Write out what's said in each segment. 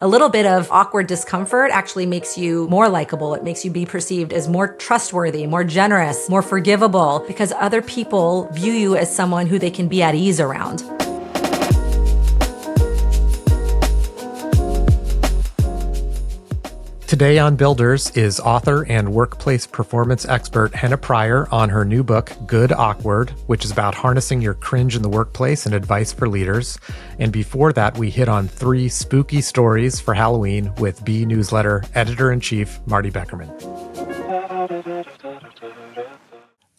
A little bit of awkward discomfort actually makes you more likable. It makes you be perceived as more trustworthy, more generous, more forgivable, because other people view you as someone who they can be at ease around. Today on Builders is author and workplace performance expert Henna Pryor on her new book, Good Awkward, which is about harnessing your cringe in the workplace and advice for leaders. And before that, we hit on 3 spooky stories for Halloween with B Newsletter editor-in-chief Marty Beckerman.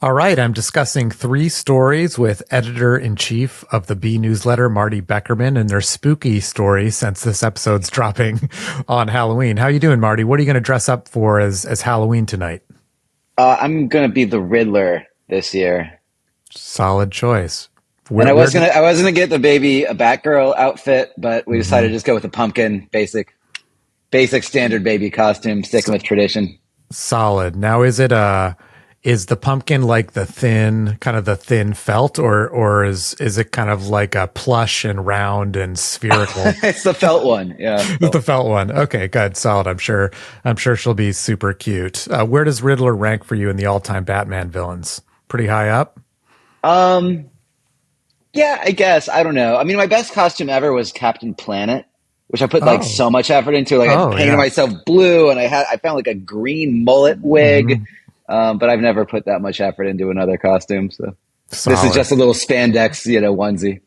All right, I'm discussing 3 stories with editor-in-chief of the B Newsletter, Marty Beckerman, and they're spooky stories since this episode's dropping on Halloween. How you doing, Marty? What are you going to dress up for as Halloween tonight? I'm going to be the Riddler this year. Solid choice. I was gonna get the baby a Batgirl outfit, but we decided to just go with a pumpkin, basic standard baby costume, sticking with tradition. Solid. Now, is the pumpkin like the thin felt, or is it kind of like a plush and round and spherical? It's the felt one. Yeah. It's the felt one. Okay, good. Solid. I'm sure she'll be super cute. Where does Riddler rank for you in the all-time Batman villains? Pretty high up? Yeah, I guess. I don't know. I mean, my best costume ever was Captain Planet, which I put so much effort into. Like I painted myself blue, and I found like a green mullet wig. But I've never put that much effort into another costume. So Solid. This is just a little spandex, onesie.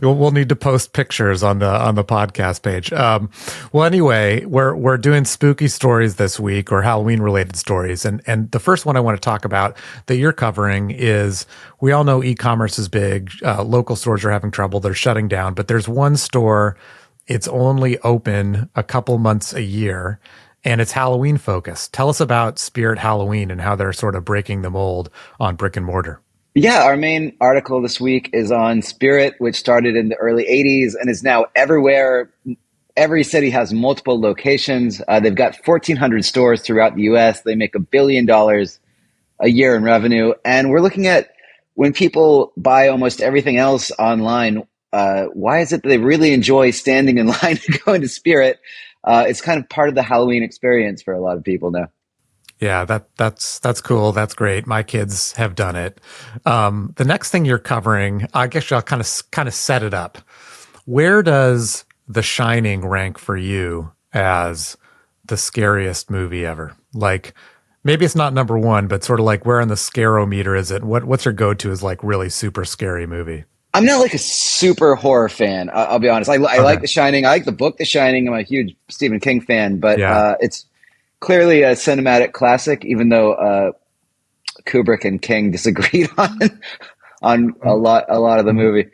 We'll need to post pictures on the podcast page. Well, anyway, we're doing spooky stories this week, or Halloween related stories. And the first one I want to talk about that you're covering is, we all know e-commerce is big. Local stores are having trouble. They're shutting down, but there's one store, it's only open a couple months a year, and it's Halloween focused. Tell us about Spirit Halloween and how they're sort of breaking the mold on brick and mortar. Yeah, our main article this week is on Spirit, which started in the early 80s and is now everywhere. Every city has multiple locations. They've got 1,400 stores throughout the U.S. They make $1 billion a year in revenue. And we're looking at, when people buy almost everything else online, why is it that they really enjoy standing in line to go into Spirit? It's kind of part of the Halloween experience for a lot of people now. Yeah, that's cool. That's great. My kids have done it. The next thing you're covering, I guess I'll kind of set it up. Where does The Shining rank for you as the scariest movie ever? Like, maybe it's not number 1, but sort of like, where on the scarometer is it? What's your go-to as like really super scary movie? I'm not like a super horror fan. I'll be honest. I like The Shining. I like the book The Shining. I'm a huge Stephen King fan, but it's clearly a cinematic classic, even though Kubrick and King disagreed on a lot of the movie.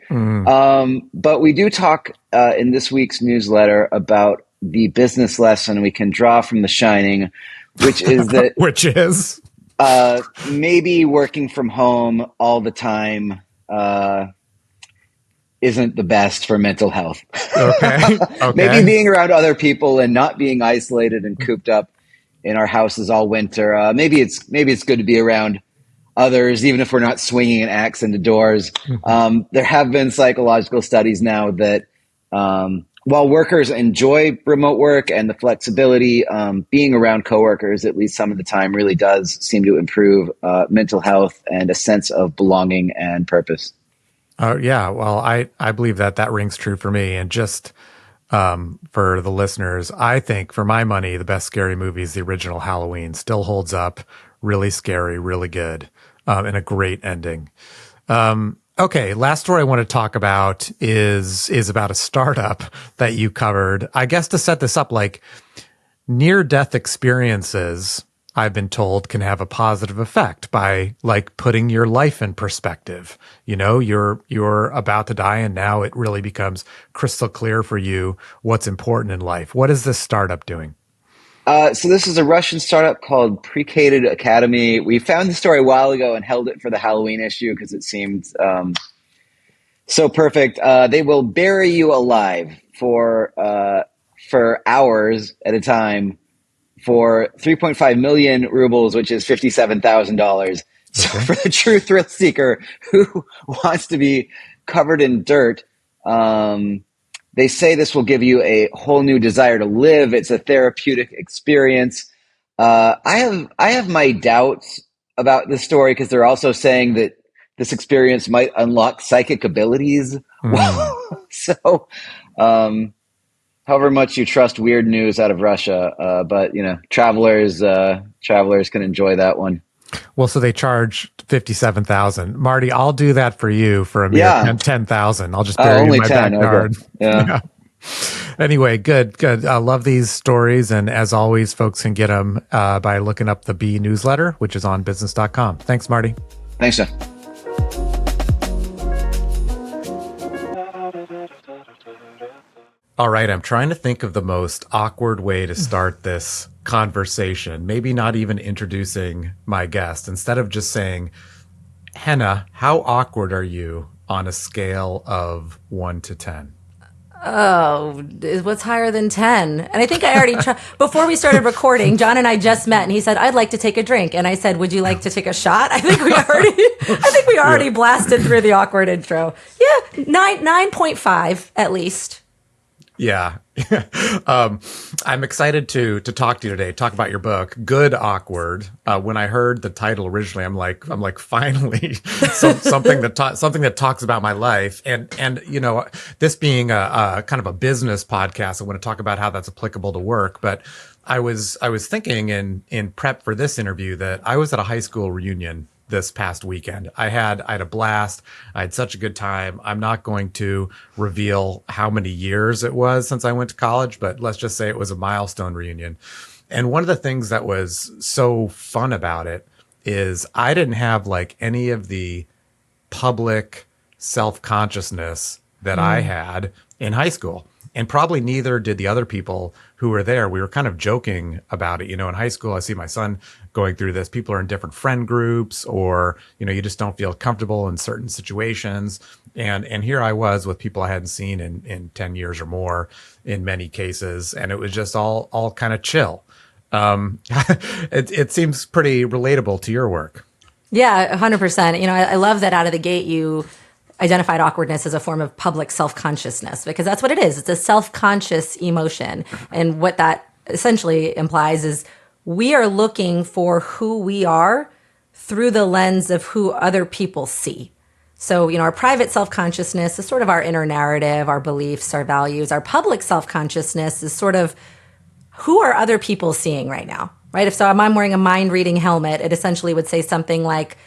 But we do talk in this week's newsletter about the business lesson we can draw from The Shining, which is that maybe working from home all the time isn't the best for mental health. Okay. Maybe being around other people and not being isolated and cooped up in our houses all winter. Maybe it's good to be around others, even if we're not swinging an axe into doors. There have been psychological studies now that while workers enjoy remote work and the flexibility, being around coworkers at least some of the time really does seem to improve mental health and a sense of belonging and purpose. Yeah, well, I believe that rings true for me. And just for the listeners, I think, for my money, the best scary movie is the original Halloween. Still holds up, really scary, really good, and a great ending. Okay, last story I want to talk about is about a startup that you covered. I guess to set this up, like, near-death experiences, I've been told, can have a positive effect by like putting your life in perspective. You're about to die, and now it really becomes crystal clear for you what's important in life. What is this startup doing? So this is a Russian startup called Precaded Academy. We found the story a while ago and held it for the Halloween issue because it seemed so perfect. They will bury you alive for hours at a time for 3.5 million rubles, which is $57,000. So for the true thrill seeker who wants to be covered in dirt, they They say this will give you a whole new desire to live. It's a therapeutic experience. I have my doubts about this story because they're also saying that this experience might unlock psychic abilities. So, however much you trust weird news out of Russia, but travelers can enjoy that one. Well, so they charge $57,000. Marty, I'll do that for you for a mere $10,000. I'll just bury you in my 10, backyard. Okay. Yeah. Anyway, good. I love these stories, and as always, folks can get them by looking up the B newsletter, which is on business.com. Thanks, Marty. Thanks, John. All right, I'm trying to think of the most awkward way to start this conversation. Maybe not even introducing my guest. Instead of just saying, Henna, how awkward are you on a scale of 1 to 10? Oh, what's higher than 10? And I think I already before we started recording, John and I just met, and he said, "I'd like to take a drink." And I said, "Would you like to take a shot?" I think we already blasted through the awkward intro. Yeah, 9.5 at least. Yeah. I'm excited to talk to you today, talk about your book, Good Awkward. When I heard the title originally, I'm like, finally, something that talks about my life. And, this being a kind of a business podcast, I want to talk about how that's applicable to work. But I was thinking in prep for this interview that I was at a high school reunion this past weekend. I had a blast. I had such a good time. I'm not going to reveal how many years it was since I went to college, but let's just say it was a milestone reunion. And one of the things that was so fun about it is I didn't have like any of the public self-consciousness that I had in high school. And probably neither did the other people who were there. We were kind of joking about it. In high school, I see my son going through this. People are in different friend groups, or, you just don't feel comfortable in certain situations. And here I was with people I hadn't seen in 10 years or more in many cases. And it was just all kind of chill. It seems pretty relatable to your work. Yeah, 100%. I love that out of the gate you identified awkwardness as a form of public self-consciousness, because that's what it is. It's a self-conscious emotion. And what that essentially implies is we are looking for who we are through the lens of who other people see. So, our private self-consciousness is sort of our inner narrative, our beliefs, our values. Our public self-consciousness is sort of who are other people seeing right now, right? If I'm wearing a mind-reading helmet, it essentially would say something like,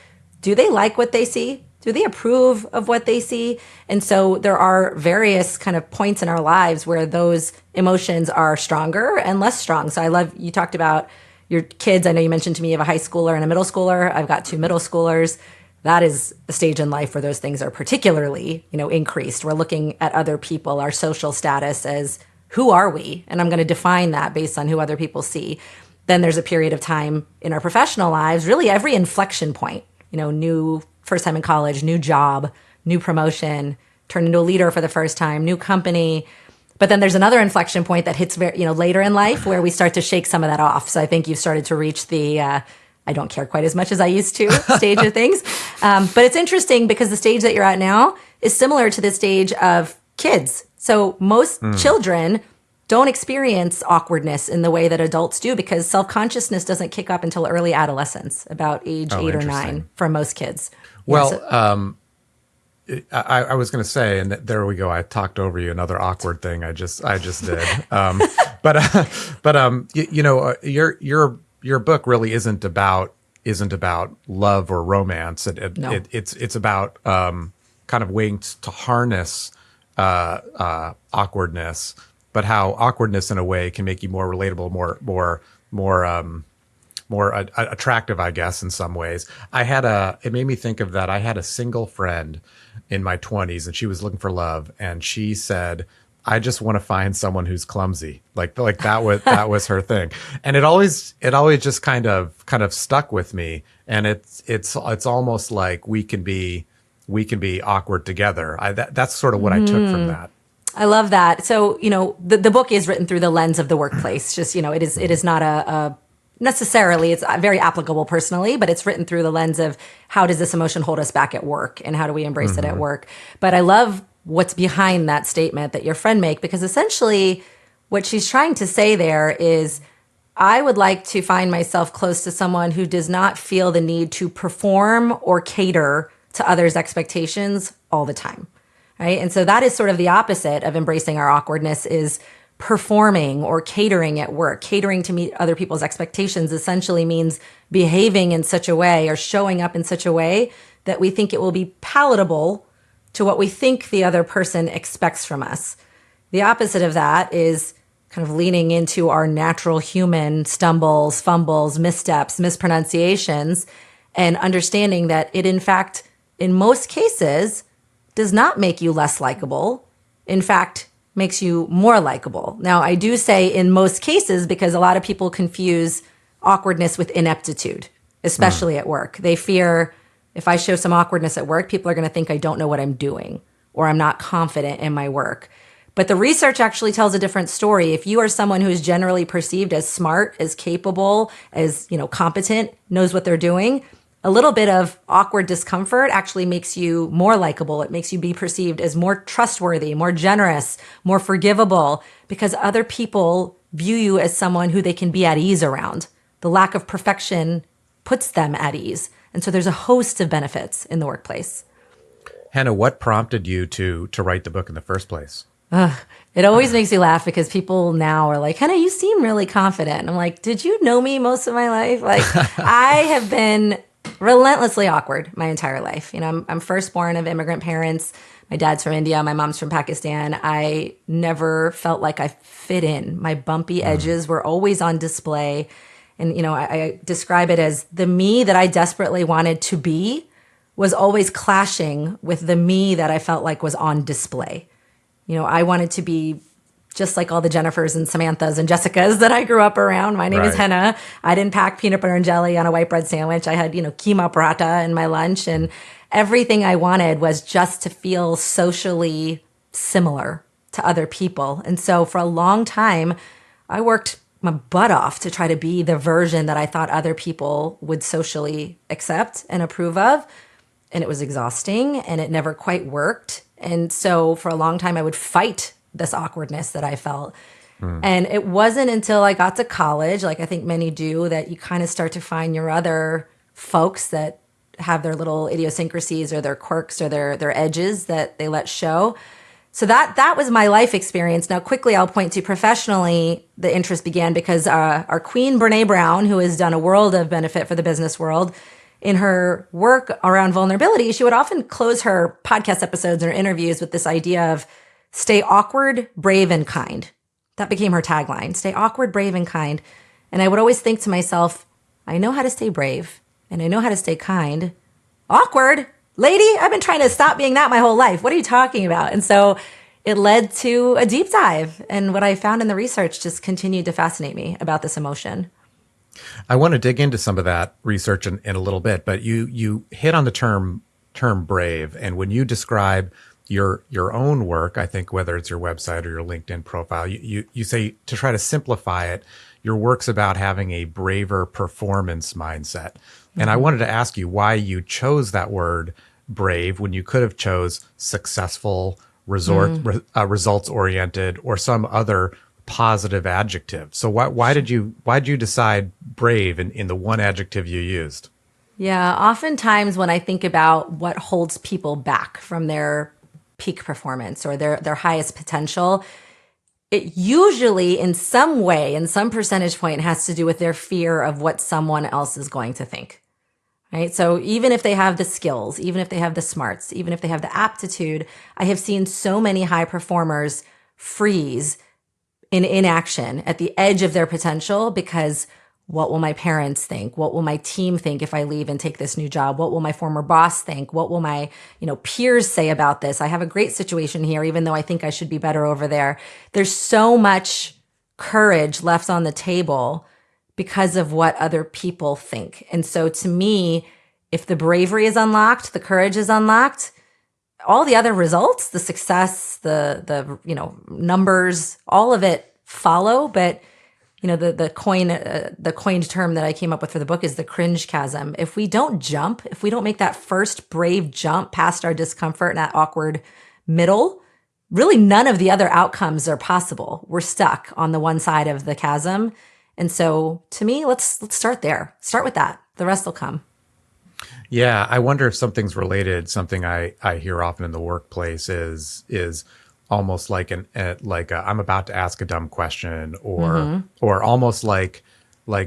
do they like what they see? Do they approve of what they see? And so there are various kind of points in our lives where those emotions are stronger and less strong. So I love, you talked about your kids. I know you mentioned to me you have a high schooler and a middle schooler. I've got 2 middle schoolers. That is a stage in life where those things are particularly, increased. We're looking at other people, our social status as who are we? And I'm going to define that based on who other people see. Then there's a period of time in our professional lives, really every inflection point, new first time in college, new job, new promotion, turn into a leader for the first time, new company. But then there's another inflection point that hits very, later in life where we start to shake some of that off. So I think you've started to reach the, I don't care quite as much as I used to stage of things. But it's interesting because the stage that you're at now is similar to the stage of kids. So most children don't experience awkwardness in the way that adults do because self-consciousness doesn't kick up until early adolescence, about age 8 or 9 for most kids. Well, I was going to say, and there we go. I talked over you. Another awkward thing I just did. Your book really isn't about love or romance. It's about kind of ways to harness awkwardness, but how awkwardness in a way can make you more relatable, more attractive, I guess, in some ways. It made me think of that. I had a single friend in my 20s and she was looking for love. And she said, I just want to find someone who's clumsy. Like that was her thing. And it always just kind of stuck with me. And it's almost like we can be awkward together. That's sort of what I took from that. I love that. So, the book is written through the lens of the workplace. Just, it is not a necessarily, it's very applicable personally, but it's written through the lens of how does this emotion hold us back at work and how do we embrace it at work? But I love what's behind that statement that your friend made, because essentially what she's trying to say there is, I would like to find myself close to someone who does not feel the need to perform or cater to others' expectations all the time, right? And so that is sort of the opposite of embracing our awkwardness, is performing or catering at work. Catering to meet other people's expectations essentially means behaving in such a way or showing up in such a way that we think it will be palatable to what we think the other person expects from us. The opposite of that is kind of leaning into our natural human stumbles, fumbles, missteps, mispronunciations, and understanding that it, in fact, in most cases, does not make you less likable. In fact, makes you more likable. Now, I do say in most cases because a lot of people confuse awkwardness with ineptitude, especially at work. They fear, if I show some awkwardness at work, people are going to think I don't know what I'm doing or I'm not confident in my work. But the research actually tells a different story. If you are someone who is generally perceived as smart, as capable, as, competent, knows what they're doing, a little bit of awkward discomfort actually makes you more likable. It makes you be perceived as more trustworthy, more generous, more forgivable, because other people view you as someone who they can be at ease around. The lack of perfection puts them at ease. And so there's a host of benefits in the workplace. Henna, what prompted you to write the book in the first place? It always makes me laugh because people now are like, Henna, you seem really confident. And I'm like, did you know me most of my life? Like, I have been relentlessly awkward my entire life. I'm firstborn of immigrant parents. My dad's from India. My mom's from Pakistan. I never felt like I fit in. My bumpy edges were always on display. And, I describe it as the me that I desperately wanted to be was always clashing with the me that I felt like was on display. I wanted to be just like all the Jennifers and Samanthas and Jessicas that I grew up around. My name is Henna. I didn't pack peanut butter and jelly on a white bread sandwich. I had, keema paratha in my lunch, and everything I wanted was just to feel socially similar to other people. And so for a long time, I worked my butt off to try to be the version that I thought other people would socially accept and approve of. And it was exhausting and it never quite worked. And so for a long time, I would fight this awkwardness that I felt. And it wasn't until I got to college, like I think many do, that you kind of start to find your other folks that have their little idiosyncrasies or their quirks or their edges that they let show. So that was my life experience. Now, quickly, I'll point to professionally, the interest began because our queen, Brene Brown, who has done a world of benefit for the business world, in her work around vulnerability, she would often close her podcast episodes or interviews with this idea of stay awkward, brave, and kind. That became her tagline, stay awkward, brave, and kind. And I would always think to myself, I know how to stay brave and I know how to stay kind. Awkward? Lady, I've been trying to stop being that my whole life. What are you talking about? And so it led to a deep dive. And what I found in the research just continued to fascinate me about this emotion. I want to dig into some of that research in a little bit, but you hit on the term brave. And when you describe your own work, I think whether it's your website or your LinkedIn profile, you say, to try to simplify it, your work's about having a braver performance mindset. And I wanted to ask you why you chose that word brave when you could have chose successful, results oriented, or some other positive adjective. So why did you decide brave in the one adjective you used? Yeah, oftentimes when I think about what holds people back from their peak performance or their highest potential, it usually in some way, in some percentage point, has to do with their fear of what someone else is going to think. Right? So even if they have the skills, even if they have the smarts, even if they have the aptitude, I have seen so many high performers freeze in inaction at the edge of their potential because what will my parents think? What will my team think if I leave and take this new job? What will my former boss think? What will my, peers say about this? I have a great situation here, even though I think I should be better over there. There's so much courage left on the table because of what other people think. And so to me, if the bravery is unlocked, the courage is unlocked, all the other results, the success, the numbers, all of it follow. But the coined term that I came up with for the book is the cringe chasm. If we don't jump, if we don't make that first brave jump past our discomfort and that awkward middle, really none of the other outcomes are possible. We're stuck on the one side of the chasm. And so to me, let's start there. Start with that. The rest will come. Yeah, I wonder if something's related. Something I hear often in the workplace is almost like I'm about to ask a dumb question, or almost like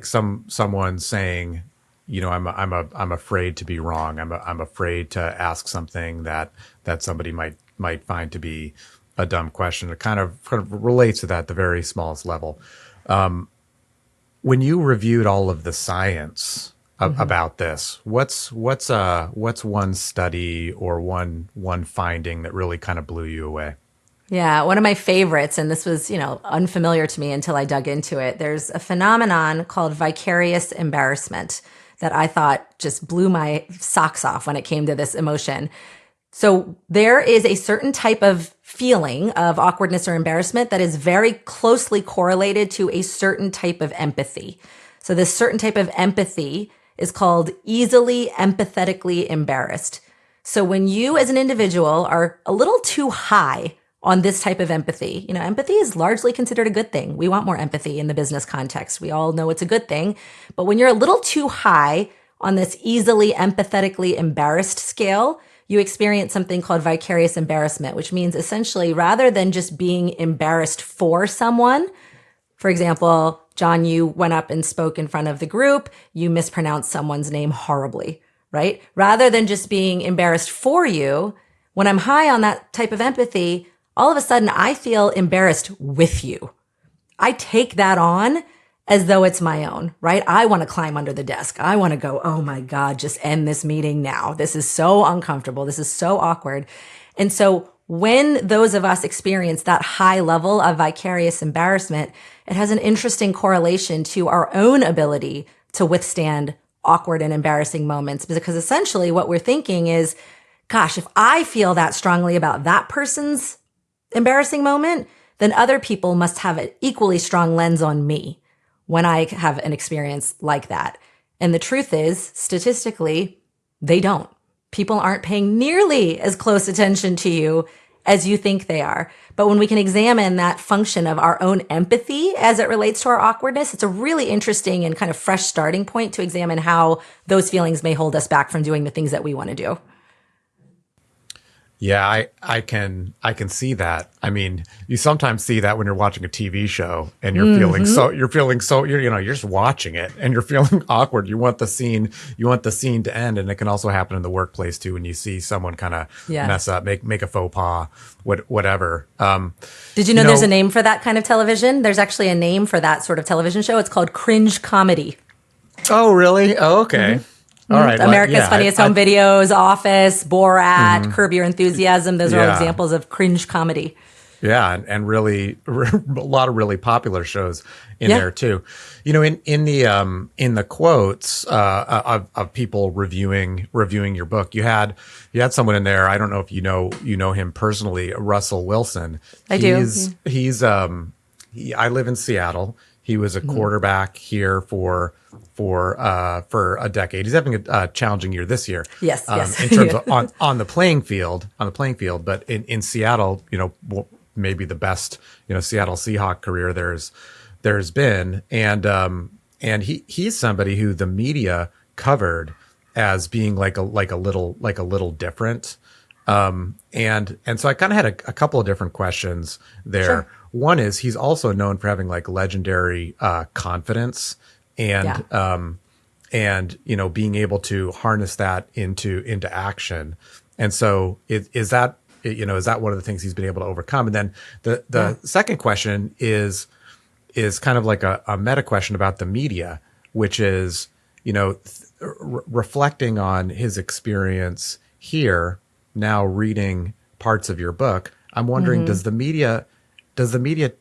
someone saying, I'm afraid to be wrong. I'm afraid to ask something that somebody might find to be a dumb question. It kind of relates to that at the very smallest level. When you reviewed all of the science about this, what's one study or one finding that really kind of blew you away? Yeah, one of my favorites, and this was, unfamiliar to me until I dug into it. There's a phenomenon called vicarious embarrassment that I thought just blew my socks off when it came to this emotion. So there is a certain type of feeling of awkwardness or embarrassment that is very closely correlated to a certain type of empathy. So this certain type of empathy is called easily empathetically embarrassed. So when you as an individual are a little too high on this type of empathy, empathy is largely considered a good thing. We want more empathy in the business context. We all know it's a good thing. But when you're a little too high on this easily empathetically embarrassed scale, you experience something called vicarious embarrassment, which means essentially rather than just being embarrassed for someone, for example, John, you went up and spoke in front of the group, you mispronounced someone's name horribly, right? Rather than just being embarrassed for you, when I'm high on that type of empathy, all of a sudden I feel embarrassed with you. I take that on as though it's my own, right? I want to climb under the desk. I want to go, oh my God, just end this meeting now. This is so uncomfortable. This is so awkward. And so when those of us experience that high level of vicarious embarrassment, it has an interesting correlation to our own ability to withstand awkward and embarrassing moments. Because essentially what we're thinking is, gosh, if I feel that strongly about that person's embarrassing moment, then other people must have an equally strong lens on me when I have an experience like that. And the truth is, statistically, they don't. People aren't paying nearly as close attention to you as you think they are. But when we can examine that function of our own empathy as it relates to our awkwardness, it's a really interesting and kind of fresh starting point to examine how those feelings may hold us back from doing the things that we want to do. Yeah, I can see that. I mean, you sometimes see that when you're watching a TV show and you're feeling so you're just watching it and you're feeling awkward. You want the scene to end, and it can also happen in the workplace too when you see someone kind of mess up, make a faux pas, whatever. Did you know there's a name for that kind of television? There's actually a name for that sort of television show. It's called cringe comedy. Oh, really? Oh, okay. All right. America's Funniest Home Videos, Office, Borat, Curb Your Enthusiasm. Those are all examples of cringe comedy. Yeah, and really a lot of really popular shows in there too. In the quotes of people reviewing your book, you had someone in there. I don't know if you know him personally, Russell Wilson. I do. I live in Seattle. He was a quarterback here for a decade. He's having a challenging year this year. Yes. In terms of on the playing field, but in Seattle, maybe the best, Seattle Seahawk career there's been. And he's somebody who the media covered as being like a little different. And so I kind of had a couple of different questions there. Sure. One is he's also known for having like legendary confidence and being able to harness that into action. And so is that one of the things he's been able to overcome? And then the second question is kind of like a meta question about the media, which is, reflecting on his experience here, now reading parts of your book. I'm wondering, does the media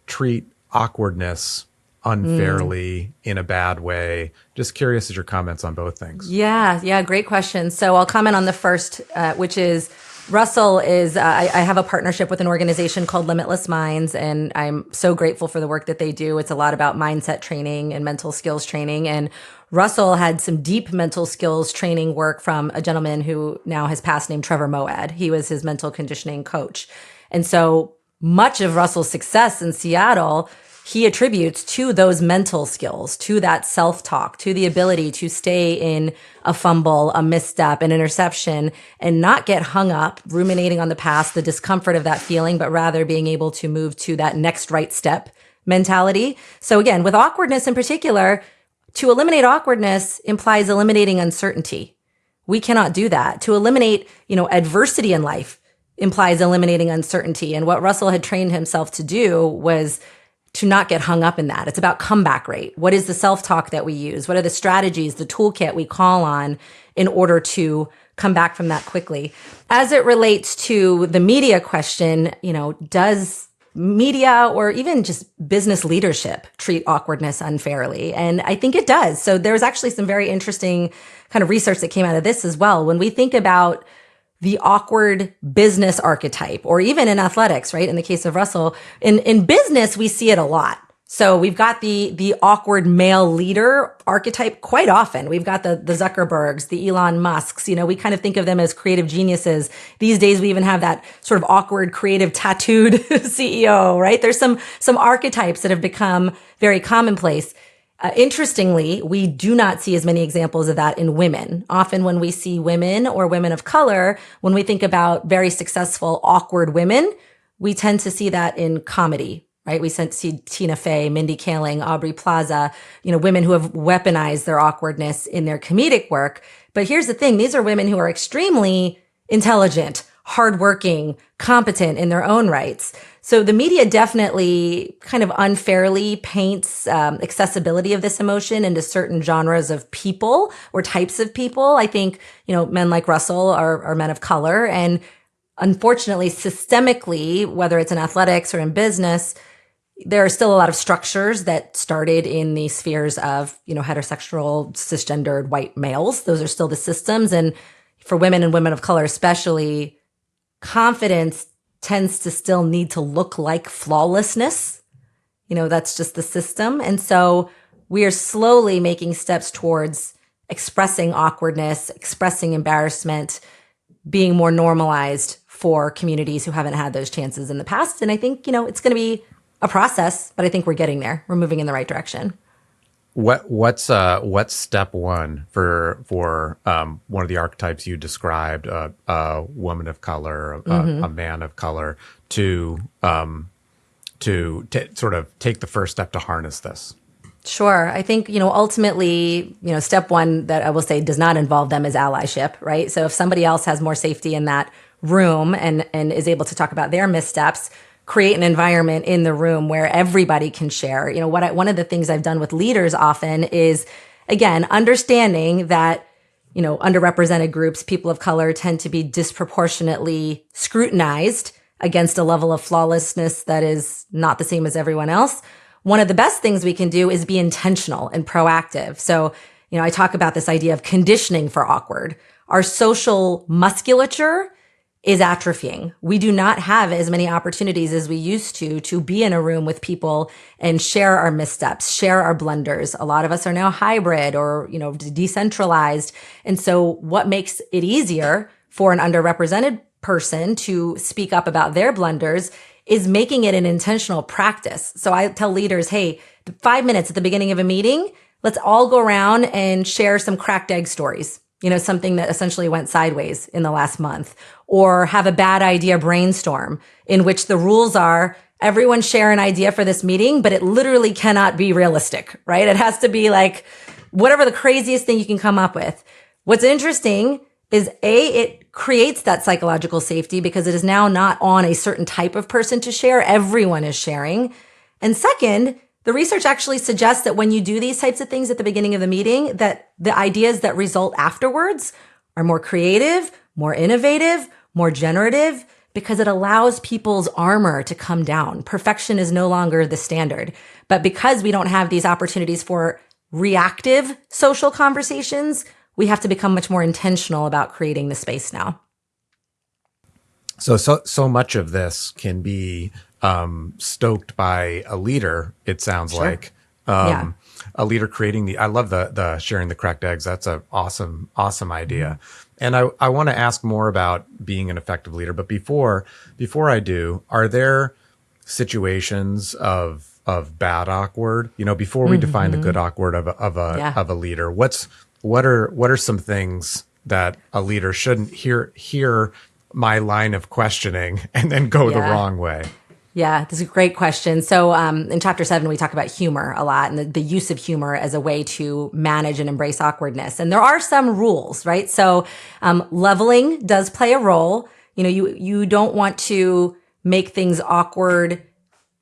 treat awkwardness unfairly in a bad way? Just curious as your comments on both things. Yeah, great question. So I'll comment on the first, which is Russell is, I have a partnership with an organization called Limitless Minds, and I'm so grateful for the work that they do. It's a lot about mindset training and mental skills training. And Russell had some deep mental skills training work from a gentleman who now has passed named Trevor Moawad. He was his mental conditioning coach. And so much of Russell's success in Seattle, he attributes to those mental skills, to that self-talk, to the ability to stay in a fumble, a misstep, an interception, and not get hung up ruminating on the past, the discomfort of that feeling, but rather being able to move to that next right step mentality. So again, with awkwardness in particular, to eliminate awkwardness implies eliminating uncertainty. We cannot do that. To eliminate, adversity in life implies eliminating uncertainty. And what Russell had trained himself to do was to not get hung up in that. It's about comeback rate. What is the self-talk that we use? What are the strategies, the toolkit we call on in order to come back from that quickly? As it relates to the media question, does media or even just business leadership treat awkwardness unfairly? And I think it does. So there's actually some very interesting kind of research that came out of this as well. When we think about the awkward business archetype, or even in athletics, right? In the case of Russell, in business, we see it a lot. So we've got the awkward male leader archetype quite often. We've got the Zuckerbergs, the Elon Musks. We kind of think of them as creative geniuses. These days, we even have that sort of awkward, creative, tattooed CEO, right? There's some archetypes that have become very commonplace. Interestingly, we do not see as many examples of that in women. Often when we see women or women of color, when we think about very successful, awkward women, we tend to see that in comedy, right? We see Tina Fey, Mindy Kaling, Aubrey Plaza, women who have weaponized their awkwardness in their comedic work. But here's the thing. These are women who are extremely intelligent, hardworking, competent in their own rights. So the media definitely kind of unfairly paints accessibility of this emotion into certain genres of people or types of people. I think, men like Russell are men of color. And unfortunately, systemically, whether it's in athletics or in business, there are still a lot of structures that started in the spheres of, heterosexual, cisgendered white males. Those are still the systems. And for women and women of color especially, confidence tends to still need to look like flawlessness. That's just the system. And so we are slowly making steps towards expressing awkwardness, expressing embarrassment, being more normalized for communities who haven't had those chances in the past. And I think, it's going to be a process, but I think we're getting there. We're moving in the right direction. What's step one for one of the archetypes you described, a woman of color, a man of color, to sort of take the first step to harness this? Sure. I think, ultimately, step one that I will say does not involve them is allyship, right? So if somebody else has more safety in that room and is able to talk about their missteps, create an environment in the room where everybody can share. One of the things I've done with leaders often is, again, understanding that, underrepresented groups, people of color, tend to be disproportionately scrutinized against a level of flawlessness that is not the same as everyone else. One of the best things we can do is be intentional and proactive. So, I talk about this idea of conditioning for awkward. Our social musculature is atrophying. We do not have as many opportunities as we used to be in a room with people and share our missteps, share our blunders. A lot of us are now hybrid or, decentralized. And so what makes it easier for an underrepresented person to speak up about their blunders is making it an intentional practice. So I tell leaders, hey, 5 minutes at the beginning of a meeting, let's all go around and share some cracked egg stories. Something that essentially went sideways in the last month, or have a bad idea brainstorm in which the rules are everyone share an idea for this meeting, but it literally cannot be realistic, right? It has to be like whatever the craziest thing you can come up with. What's interesting is it creates that psychological safety because it is now not on a certain type of person to share. Everyone is sharing. And second, the research actually suggests that when you do these types of things at the beginning of the meeting, that the ideas that result afterwards are more creative, more innovative, more generative, because it allows people's armor to come down. Perfection is no longer the standard. But because we don't have these opportunities for reactive social conversations, we have to become much more intentional about creating the space now. So much of this can be stoked by a leader, it sounds Sure. like. Yeah. a leader creating I love the sharing the cracked eggs. That's an awesome idea. And I want to ask more about being an effective leader. But before I do, are there situations of bad awkward? Before we define the good awkward of a leader, what are some things that a leader shouldn't hear my line of questioning and then go the wrong way? Yeah, that's a great question. So in chapter 7, we talk about humor a lot and the use of humor as a way to manage and embrace awkwardness. And there are some rules, right? So leveling does play a role. You don't want to make things awkward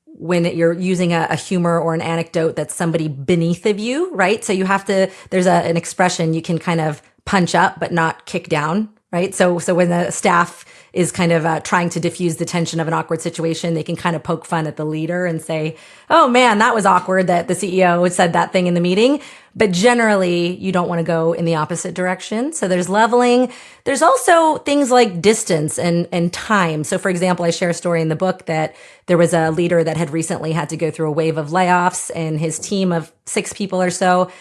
when you're using a humor or an anecdote that's somebody beneath of you, right? So you have to, there's an expression, you can kind of punch up but not kick down, right? So when the staff is kind of trying to diffuse the tension of an awkward situation, they can kind of poke fun at the leader and say, oh man, that was awkward that the CEO said that thing in the meeting. But generally, you don't want to go in the opposite direction. So there's leveling. There's also things like distance and time. So for example, I share a story in the book that there was a leader that had recently had to go through a wave of layoffs, and his team of 6 people or so,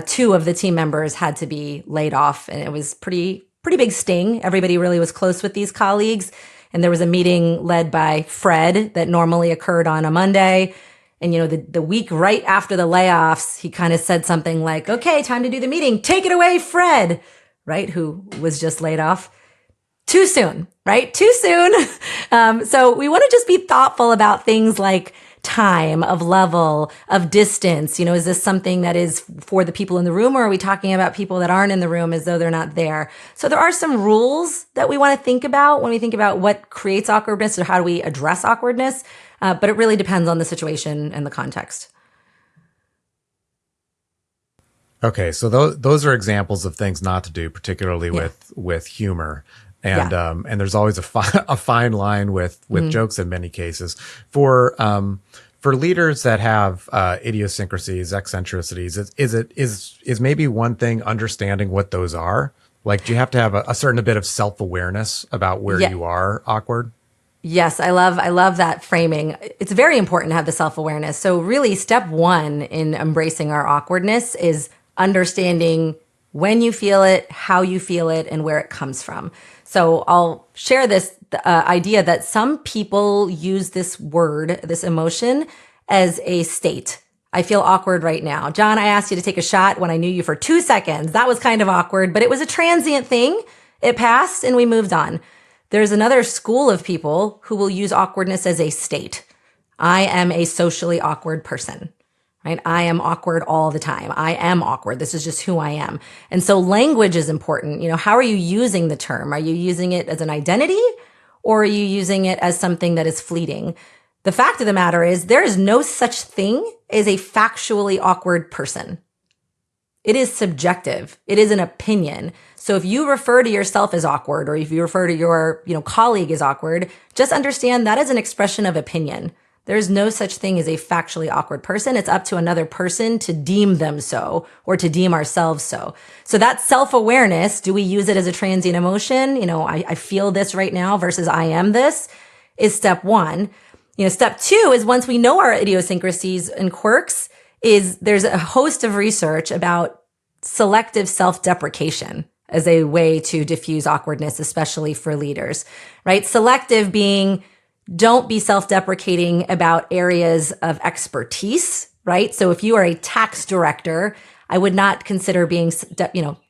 2 of the team members had to be laid off. And it was pretty big sting. Everybody really was close with these colleagues. And there was a meeting led by Fred that normally occurred on a Monday. And, the week right after the layoffs, he kind of said something like, okay, time to do the meeting. Take it away, Fred, right? Who was just laid off. Too soon, right? Too soon. So we want to just be thoughtful about things like time, of level, of distance. Is this something that is for the people in the room, or are we talking about people that aren't in the room as though they're not there? So there are some rules that we want to think about when we think about what creates awkwardness or how do we address awkwardness. But it really depends on the situation and the context. Okay, so those are examples of things not to do, particularly with humor. And and there's always a fine line with jokes in many cases. For leaders that have idiosyncrasies, eccentricities, is maybe one thing understanding what those are? Like, do you have to have a certain bit of self-awareness about where you are awkward? Yes, I love that framing. It's very important to have the self-awareness. So really, step 1 in embracing our awkwardness is understanding when you feel it, how you feel it, and where it comes from. So I'll share this idea that some people use this word, this emotion, as a state. I feel awkward right now. John, I asked you to take a shot when I knew you for 2 seconds. That was kind of awkward, but it was a transient thing. It passed and we moved on. There's another school of people who will use awkwardness as a state. I am a socially awkward person. Right? I am awkward all the time. I am awkward. This is just who I am. And so language is important. How are you using the term? Are you using it as an identity, or are you using it as something that is fleeting? The fact of the matter is there is no such thing as a factually awkward person. It is subjective. It is an opinion. So if you refer to yourself as awkward, or if you refer to your, colleague as awkward, just understand that is an expression of opinion. There's no such thing as a factually awkward person. It's up to another person to deem them so, or to deem ourselves so. So that self-awareness, do we use it as a transient emotion? I feel this right now versus I am this, is step 1. Step 2 is, once we know our idiosyncrasies and quirks, is there's a host of research about selective self-deprecation as a way to diffuse awkwardness, especially for leaders, right? Selective being, don't be self-deprecating about areas of expertise, right? So if you are a tax director, I would not consider being,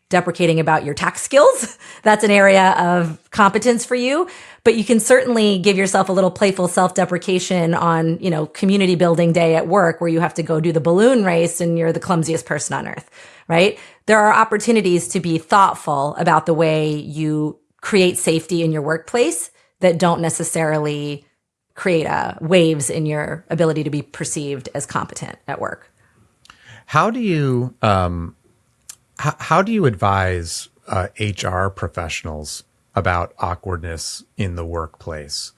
deprecating about your tax skills. That's an area of competence for you. But you can certainly give yourself a little playful self-deprecation on, community building day at work, where you have to go do the balloon race and you're the clumsiest person on earth, right? There are opportunities to be thoughtful about the way you create safety in your workplace that don't necessarily create waves in your ability to be perceived as competent at work. How do you advise HR professionals about awkwardness in the workplace?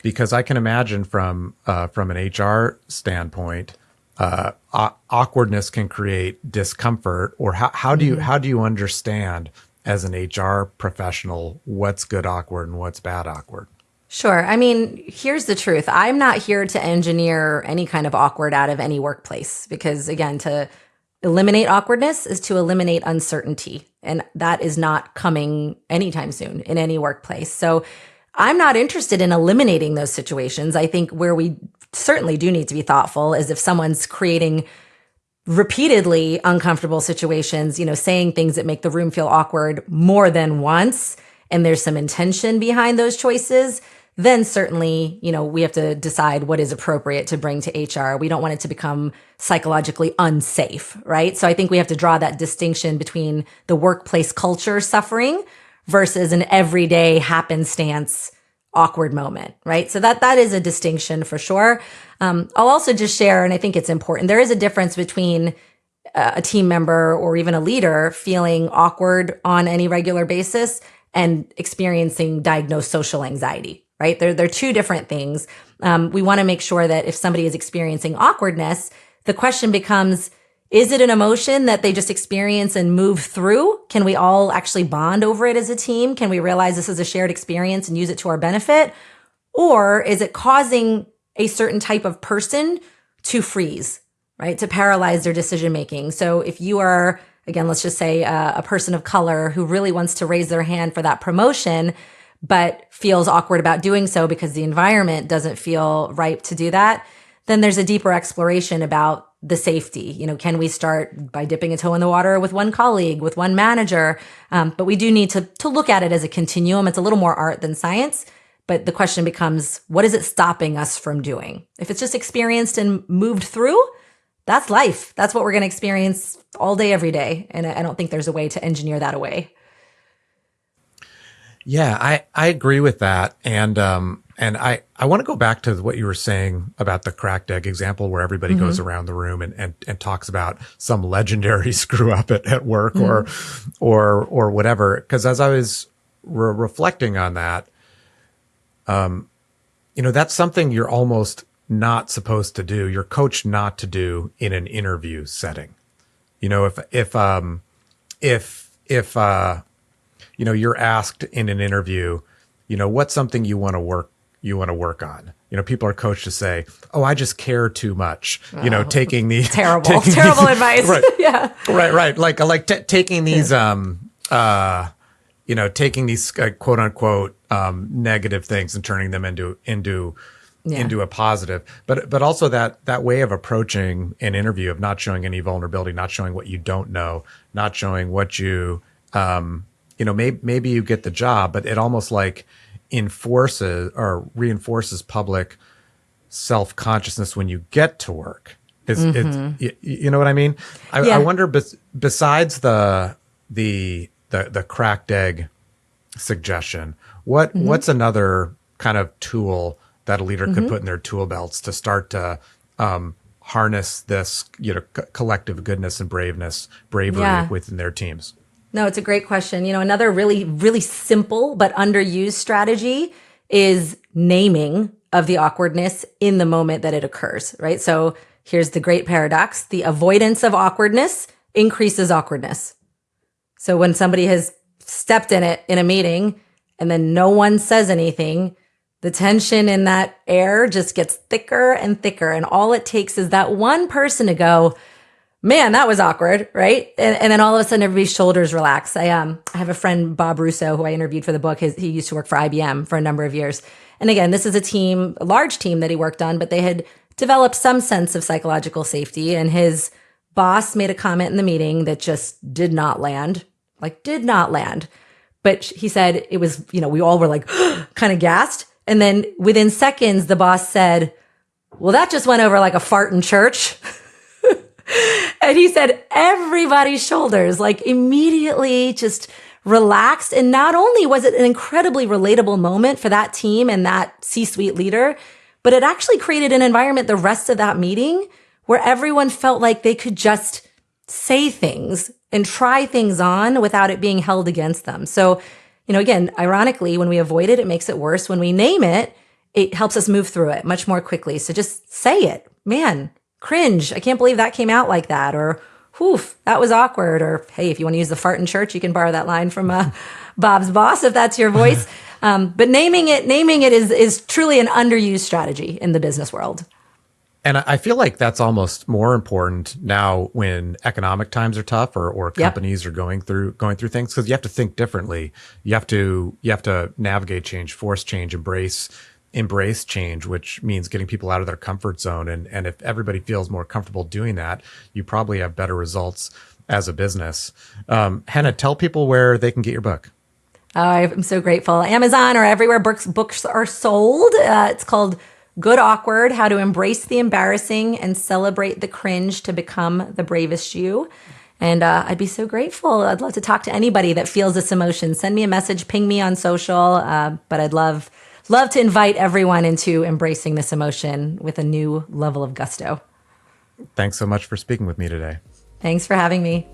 Because I can imagine from an HR standpoint, awkwardness can create discomfort. Or how do you understand as an HR professional what's good awkward and what's bad awkward? Sure. I mean, here's the truth. I'm not here to engineer any kind of awkward out of any workplace, because again, to eliminate awkwardness is to eliminate uncertainty. And that is not coming anytime soon in any workplace. So I'm not interested in eliminating those situations. I think where we certainly do need to be thoughtful is if someone's creating repeatedly uncomfortable situations, saying things that make the room feel awkward more than once, and there's some intention behind those choices, then certainly, we have to decide what is appropriate to bring to HR. We don't want it to become psychologically unsafe, right? So I think we have to draw that distinction between the workplace culture suffering versus an everyday happenstance awkward moment, right? So that is a distinction for sure. I'll also just share, and I think it's important, there is a difference between a team member or even a leader feeling awkward on any regular basis and experiencing diagnosed social anxiety, right? They're two different things. We want to make sure that if somebody is experiencing awkwardness, the question becomes, is it an emotion that they just experience and move through? Can we all actually bond over it as a team? Can we realize this is a shared experience and use it to our benefit? Or is it causing a certain type of person to freeze, right? To paralyze their decision making. So if you are, again, let's just say a person of color who really wants to raise their hand for that promotion, but feels awkward about doing so because the environment doesn't feel ripe to do that, then there's a deeper exploration about the safety. Can we start by dipping a toe in the water with one colleague, with one manager? But we do need to look at it as a continuum. It's a little more art than science. But the question becomes, what is it stopping us from doing? If it's just experienced and moved through, that's life. That's what we're going to experience all day, every day. And I don't think there's a way to engineer that away. Yeah, I agree with that. And I want to go back to what you were saying about the cracked egg example where everybody goes around the room and talks about some legendary screw up at work or whatever. Because as I was reflecting on that, that's something you're almost not supposed to do. You're coached not to do in an interview setting. If you're asked in an interview, what's something you want to work on? People are coached to say, "Oh, I just care too much." Taking the terrible advice. Right. Yeah. Right. Like taking these, taking these quote unquote negative things and turning them into a positive. But also that way of approaching an interview of not showing any vulnerability, not showing what you don't know, not showing what you maybe you get the job, but it almost like enforces or reinforces public self-consciousness when you get to work. It's you know what I mean? I wonder, besides the cracked egg suggestion, what's another kind of tool that a leader could put in their tool belts to start to harness this, collective goodness and bravery within their teams? No, it's a great question. Another really, really simple but underused strategy is naming of the awkwardness in the moment that it occurs, right? So here's the great paradox. The avoidance of awkwardness increases awkwardness. So when somebody has stepped in it in a meeting and then no one says anything, the tension in that air just gets thicker and thicker. And all it takes is that one person to go, man, that was awkward, right? And then all of a sudden, everybody's shoulders relax. I have a friend, Bob Russo, who I interviewed for the book. He used to work for IBM for a number of years. And again, this is a large team that he worked on, but they had developed some sense of psychological safety. And his boss made a comment in the meeting that just did not land. But he said it was, we all were like kind of gassed. And then within seconds, the boss said, well, that just went over like a fart in church. And he said everybody's shoulders like immediately just relaxed. And not only was it an incredibly relatable moment for that team and that C-suite leader, but it actually created an environment the rest of that meeting where everyone felt like they could just say things and try things on without it being held against them. So, again, ironically, when we avoid it, it makes it worse. When we name it, it helps us move through it much more quickly. So just say it. Man, cringe. I can't believe that came out like that. Or, whoof, that was awkward. Or, hey, if you want to use the fart in church, you can borrow that line from Bob's boss if that's your voice. But naming it is truly an underused strategy in the business world. And I feel like that's almost more important now when economic times are tough or companies are going through things, because you have to think differently. You have to navigate change, force change, embrace change, which means getting people out of their comfort zone. And if everybody feels more comfortable doing that, you probably have better results as a business. Henna, tell people where they can get your book. Oh, I'm so grateful. Amazon or everywhere books are sold. It's called Good Awkward: How to Embrace the Embarrassing and Celebrate the Cringe to Become the Bravest You. And I'd be so grateful. I'd love to talk to anybody that feels this emotion. Send me a message, ping me on social. But I'd love to invite everyone into embracing this emotion with a new level of gusto. Thanks so much for speaking with me today. Thanks for having me.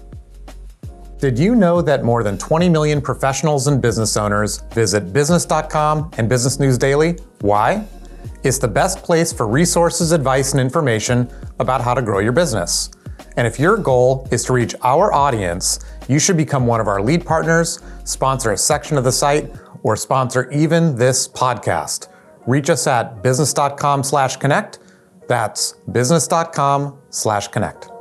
Did you know that more than 20 million professionals and business owners visit business.com and Business News Daily? Why? It's the best place for resources, advice, and information about how to grow your business. And if your goal is to reach our audience, you should become one of our lead partners, sponsor a section of the site, or sponsor even this podcast. Reach us at business.com/connect. That's business.com/connect.